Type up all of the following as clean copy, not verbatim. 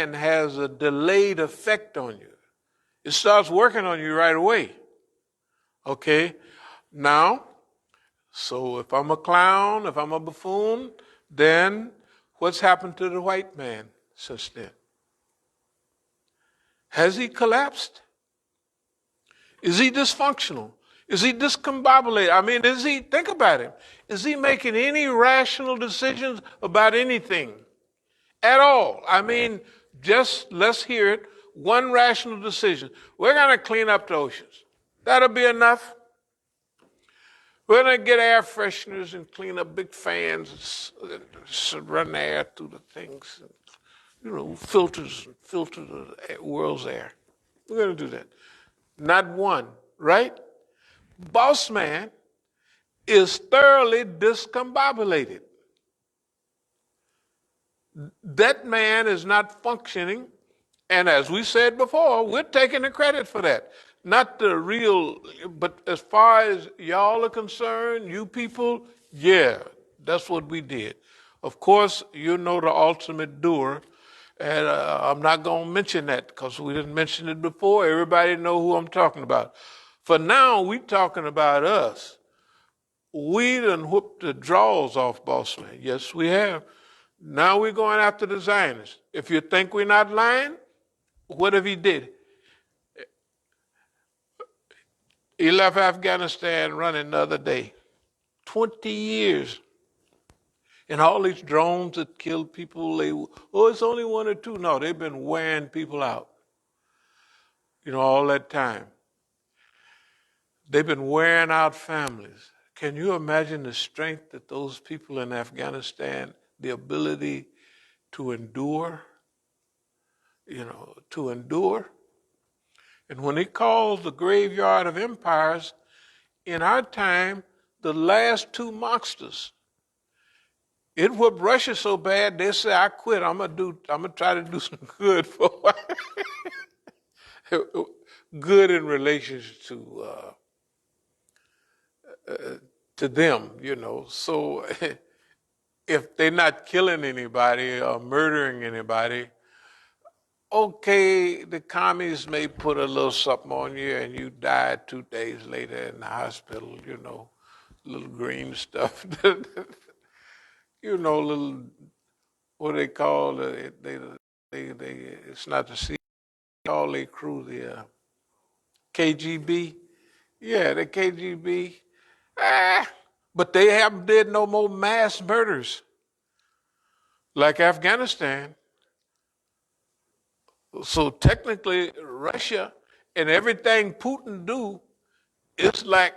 man has a delayed effect on you. It starts working on you right away. Okay? Now, so if I'm a clown, if I'm a buffoon, then what's happened to the white man since then? Has he collapsed? Is he dysfunctional? Is he discombobulated? I mean, think about him. Is he making any rational decisions about anything at all? I mean, just let's hear it. One rational decision. We're going to clean up the oceans. That'll be enough. We're going to get air fresheners and clean up big fans and run air through the things. Filters the world's air. We're going to do that. Not one, right? Boss man is thoroughly discombobulated. That man is not functioning. And as we said before, we're taking the credit for that. Not the real, but as far as y'all are concerned, you people, yeah, that's what we did. Of course, you know the ultimate doer, and I'm not going to mention that because we didn't mention it before. Everybody know who I'm talking about. For now, we talking about us. We done whooped the draws off boss man. Yes, we have. Now we're going after the Zionists. If you think we're not lying, what have he did? He left Afghanistan running the other day. 20 years. And all these drones that killed people, it's only one or two. No, they've been wearing people out. All that time. They've been wearing out families. Can you imagine the strength that those people in Afghanistan, the ability to endure? To endure. And when he calls the graveyard of empires, in our time, the last two monsters, it whooped Russia so bad, they say, I quit. I'm gonna try to do some good for a while. Good in relation to them, So if they're not killing anybody or murdering anybody, okay, the commies may put a little something on you and you die 2 days later in the hospital, little green stuff. Little, what they call it, it's not the C, all they crew, the KGB. Yeah, the KGB. But they haven't did no more mass murders like Afghanistan. So technically, Russia and everything Putin do, it's like,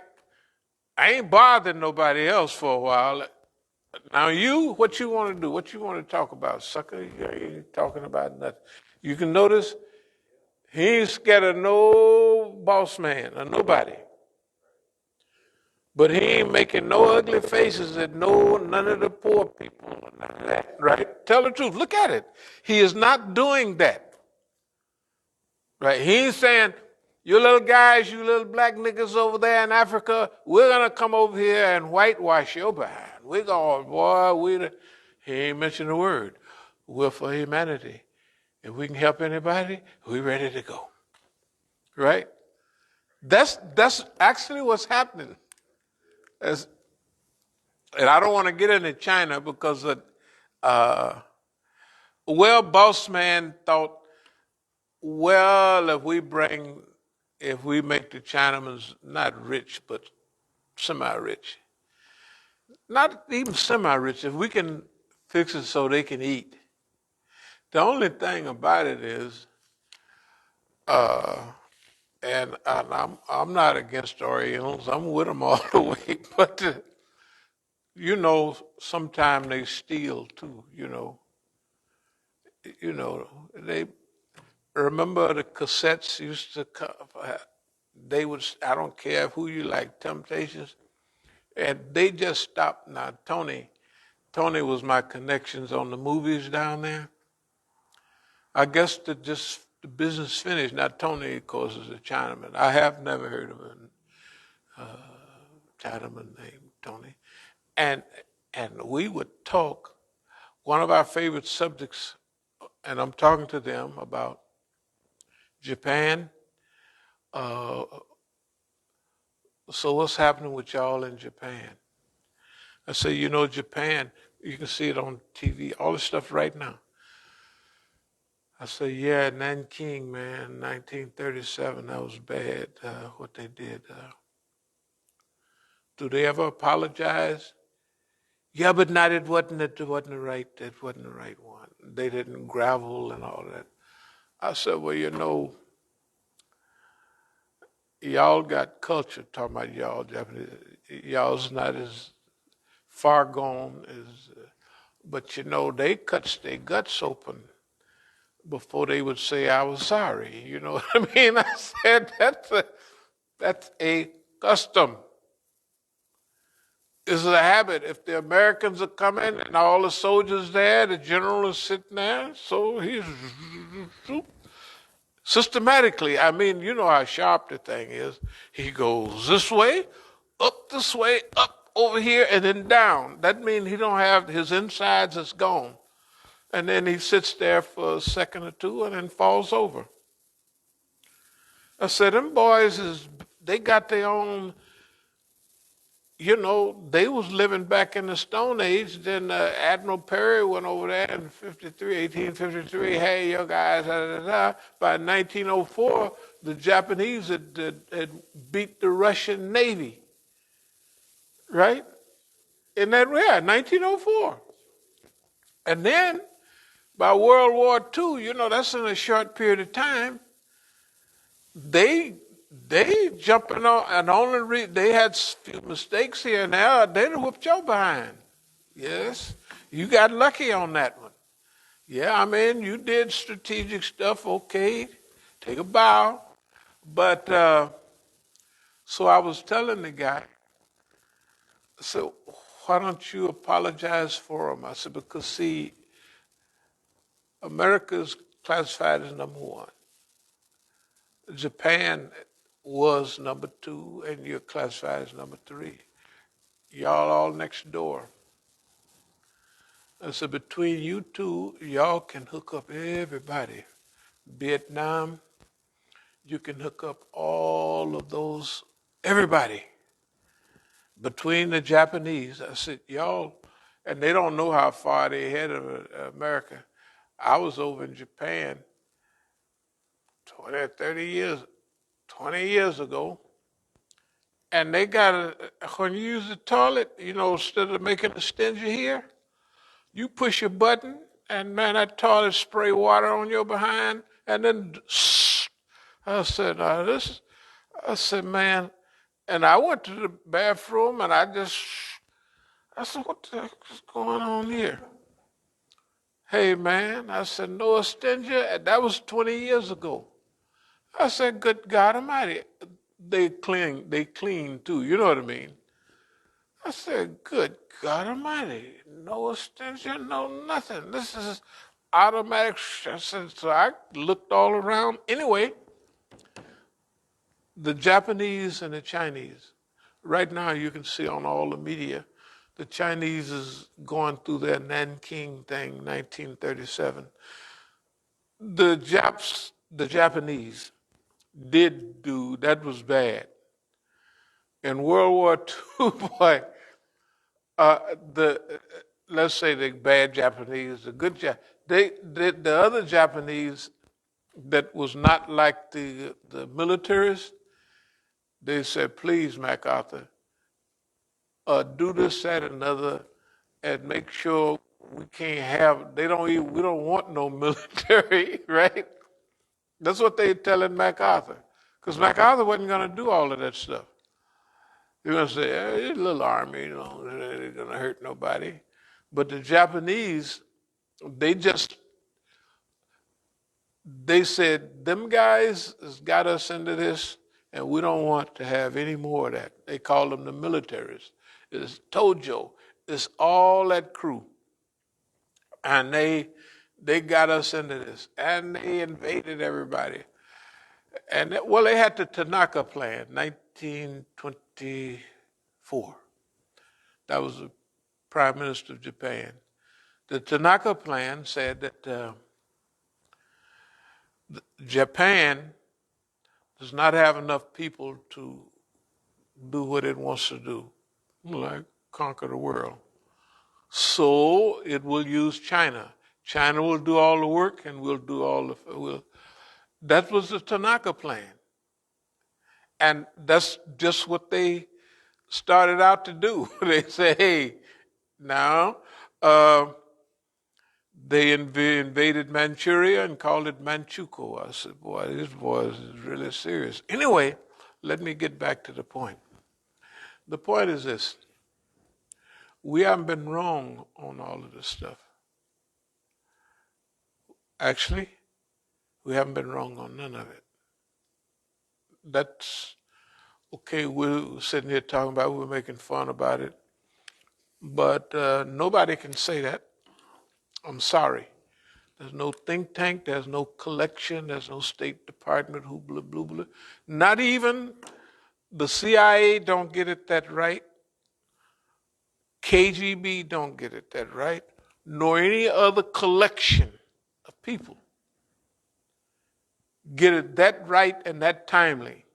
I ain't bothering nobody else for a while. Now what you want to do? What you want to talk about, sucker? You ain't talking about nothing. You can notice he ain't scared of no boss man or nobody. But he ain't making no ugly faces at none of the poor people or none of that, right? Tell the truth. Look at it. He is not doing that. Right? He ain't saying, you little guys, you little black niggas over there in Africa, we're going to come over here and whitewash your behind. We're going, boy, he ain't mentioned a word. We're for humanity. If we can help anybody, we're ready to go. Right? That's actually what's happening. And I don't want to get into China because, boss man thought, if we make the Chinamans not rich, but semi-rich, not even semi-rich, if we can fix it so they can eat. The only thing about it is, and I'm not against Orientals, I'm with them all the way, but sometimes they steal too, they remember the cassettes used to come, they would, I don't care who you like, Temptations, and they just stopped. Now, Tony was my connections on the movies down there. I guess the business finished. Now, Tony, of course, is a Chinaman. I have never heard of a Chinaman named Tony. And we would talk. One of our favorite subjects and I'm talking to them about Japan. Uh, so what's happening with y'all in Japan? I say, you know, Japan, you can see it on TV, all this stuff right now. I say, yeah, Nanking, man, 1937, that was bad, what they did. Do they ever apologize? Yeah, but not it wasn't the right one. They didn't gravel and all that. I said, well, you know, y'all got culture, talking about y'all Japanese. Y'all's not as far gone as, but you know, they cut their guts open before they would say, I was sorry. You know what I mean? I said, that's a custom. This is a habit. If the Americans are coming and all the soldiers there, the general is sitting there, so he's systematically, I mean, you know how sharp the thing is. He goes this way, up over here, and then down. That means he don't have his insides is gone. And then he sits there for a second or two and then falls over. I said, them boys they got their own, you know, they was living back in the Stone Age. Then Admiral Perry went over there in 1853, hey, you guys, da, da, da. By 1904, the Japanese had beat the Russian Navy, right? In that, yeah, 1904. And then by World War II, you know, that's in a short period of time, they jumping on, and only they had few mistakes here and there, they'd whooped your behind. Yes, you got lucky on that one. Yeah, I mean, you did strategic stuff, okay, take a bow. But, so I was telling the guy, so why don't you apologize for him? I said, because see, America's classified as number one. Japan was number two, and you're classified as number three. Y'all all next door. I said, between you two, y'all can hook up everybody. Vietnam, you can hook up all of those, everybody. Between the Japanese, I said, y'all, and they don't know how far they ahead of America. I was over in Japan 20 years ago, and they got when you use the toilet, you know, instead of making a stinger here, you push a button, and man, that toilet spray water on your behind, and then I said, I said, man, and I went to the bathroom, and I said, what the heck is going on here? Hey, man, I said, no stinger, and that was 20 years ago. I said, good God Almighty, they clean too, you know what I mean? I said, good God Almighty, no extension, no nothing. This is automatic. I said, so I looked all around. Anyway, the Japanese and the Chinese, right now you can see on all the media, the Chinese is going through their Nanking thing, 1937. The Japanese did do, that was bad. In World War II, boy, the let's say the bad Japanese, the good the other Japanese that was not like the militaries, they said, please, MacArthur, do this, that, and another, and make sure we can't have. We don't want no military, right? That's what they telling MacArthur, because MacArthur wasn't going to do all of that stuff. They're going to say, it's a little army, you know, they're going to hurt nobody. But the Japanese, they said, them guys has got us into this, and we don't want to have any more of that. They call them the militaries. It's Tojo. It's all that crew. And they got us into this, and they invaded everybody. And well, they had the Tanaka Plan, 1924. That was the Prime Minister of Japan. The Tanaka Plan said that Japan does not have enough people to do what it wants to do, like conquer the world. So it will use China. China will do all the work, and we'll do all the. That was the Tanaka plan, and that's just what they started out to do. They say, "Hey, now." They invaded Manchuria and called it Manchukuo. I said, boy, this boy is really serious. Anyway, let me get back to the point. The point is this. We haven't been wrong on all of this stuff. Actually, we haven't been wrong on none of it. That's okay. We're sitting here talking about it, we're making fun about it. But nobody can say that. I'm sorry. There's no think tank, there's no collection, there's no State Department, who blah, blah, blah. Not even the CIA don't get it that right. KGB don't get it that right, nor any other collection of people get it that right and that timely.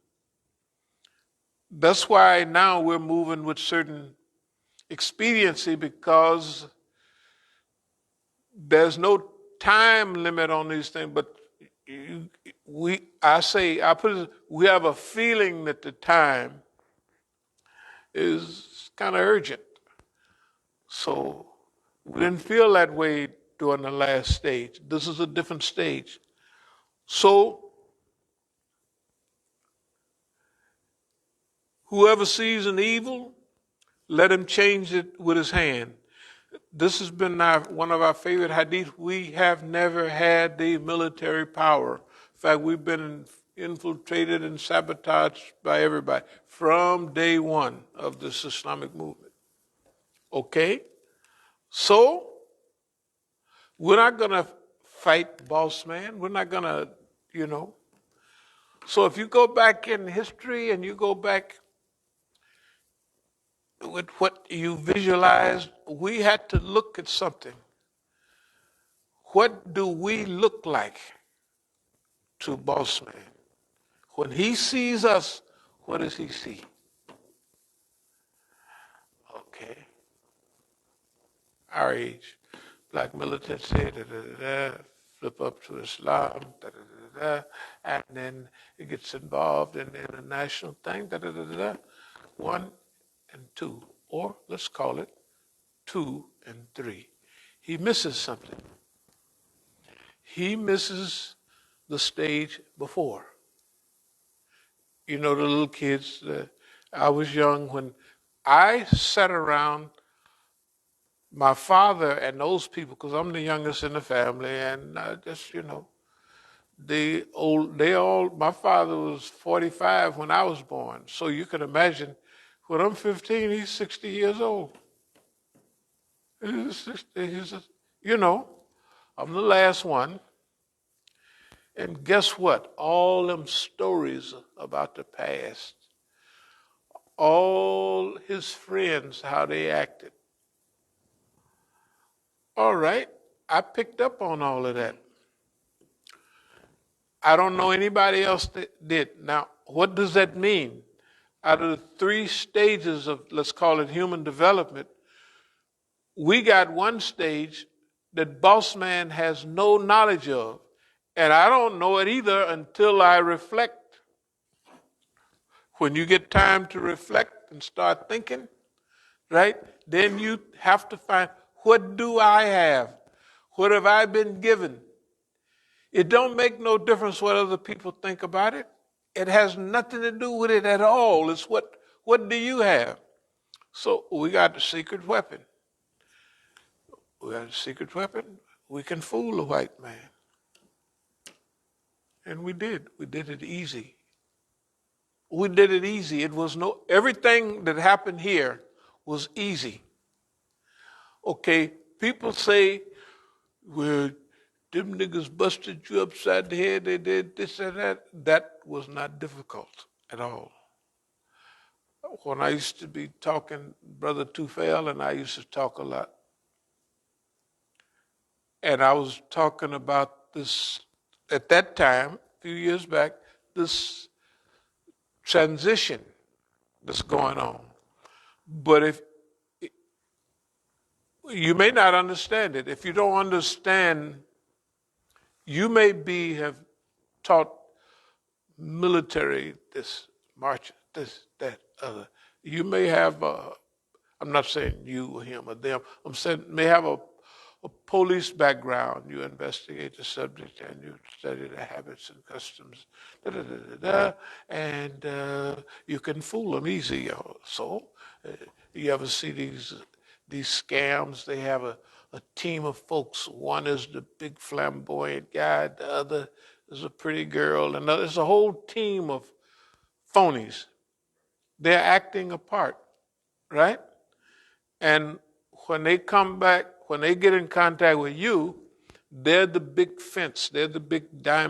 That's why now we're moving with certain expediency, because there's no time limit on these things, but we have a feeling that the time is kind of urgent. So we didn't feel that way during the last stage. This is a different stage. So whoever sees an evil, let him change it with his hand. This has been one of our favorite hadith. We have never had the military power. In fact, we've been infiltrated and sabotaged by everybody from day one of this Islamic movement. Okay? So, we're not going to fight boss man. We're not going to, So if you go back in history and you go back with what you visualized, we had to look at something. What do we look like to boss man? When he sees us, what does he see? Okay. Our age. Black militants say, flip up to Islam, and then it gets involved in the international thing, 1 and 2, or let's call it 2 and 3. He misses something. He misses the stage before. The little kids, I was young when I sat around my father and those people, because I'm the youngest in the family, and my father was 45 when I was born. So you can imagine, when I'm 15, he's 60 years old. I'm the last one. And guess what? All them stories about the past, all his friends, how they acted. All right, I picked up on all of that. I don't know anybody else that did. Now, what does that mean? Out of the 3 stages of, let's call it human development, we got one stage that boss man has no knowledge of. And I don't know it either until I reflect. When you get time to reflect and start thinking, right, then you have to find, what do I have? What have I been given? It don't make no difference what other people think about it. It has nothing to do with it at all. It's what do you have? So we got the secret weapon. We got a secret weapon. We can fool a white man. And we did. We did it easy. We did it easy. Everything that happened here was easy. Okay, people say, well, them niggas busted you upside the head, they did this and that. That was not difficult at all. When I used to be talking, Brother Tufel and I used to talk a lot. And I was talking about this, at that time, few years back, this transition that's going on. But if you may not understand it, if you don't understand, you may have taught military this, march, this, that, other. You may have, I'm not saying you or him or them, I'm saying may have a police background. You investigate the subject and you study the habits and customs, and you can fool them easy. So you ever see these scams? They have a team of folks. One is the big flamboyant guy, the other is a pretty girl, and there's a whole team of phonies. They're acting a part, right? And when they come back, when they get in contact with you, they're the big fence, they're the big diamond.